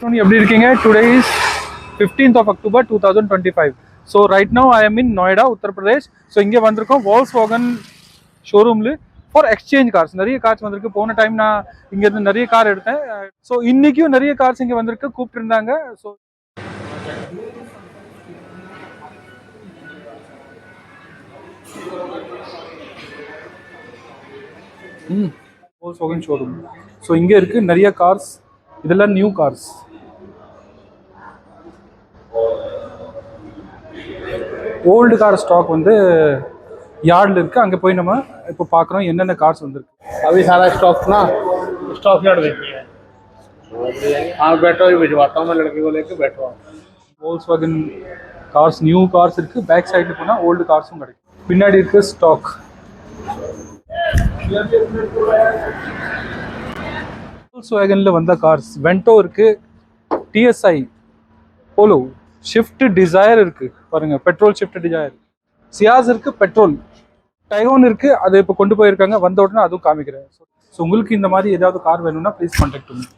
எப்படி இருக்கீங்க? Today is 15th of October 2025. So right now I am in Noida, Uttar Pradesh. So இங்கே வந்திருக்கோம் Volkswagen ஷோரூம்ல for exchange cars. நிறைய cars வந்திருக்கு. போன டைம் நான் இங்கேருந்து நிறைய கார் எடுத்தேன். ஸோ இன்னைக்கும் நிறைய கார்ஸ் இங்கே வந்திருக்கு, கூப்பிட்டு இருந்தாங்க. So Volkswagen showroom. ஸோ இங்கே இருக்கு நிறைய கார்ஸ். இதெல்லாம் new cars. Old car stock வந்து यार्ड இருக்கு. அங்கே போய் நம்ம இப்போ பார்க்குறோம் என்னென்ன கார்ஸ் வந்திருக்கு. अभी सारा स्टॉक ना स्टॉक यार्ड देखिए। हाँ बैठो, ही भिजवाता हूँ मैं, लड़के को लेके बैठो। Volkswagen கார்ஸ், நியூ கார்ஸ் இருக்கு. பேக் சைடில் போனால் ஓல்டு கார்ஸும் கிடைக்கும். பின்னாடி இருக்கு ஸ்டாக். Volkswagenல வந்த கார்ஸ் வென்டோ இருக்கு, டிஎஸ்ஐ, போலோ, ஷிஃப்ட் டிசைர் இருக்கு. பாருங்க, பெட்ரோல் ஷிஃப்ட் டிசைர். சியாஸ் இருக்கு, பெட்ரோல். டைகோன் இருக்கு, அது இப்போ கொண்டு போயிருக்காங்க. வந்த உடனே அதுவும் காமிக்கிறேன். ஸோ உங்களுக்கு இந்த மாதிரி ஏதாவது கார் வேணும்னா ப்ளீஸ் கான்டாக்ட் பண்ணுங்க.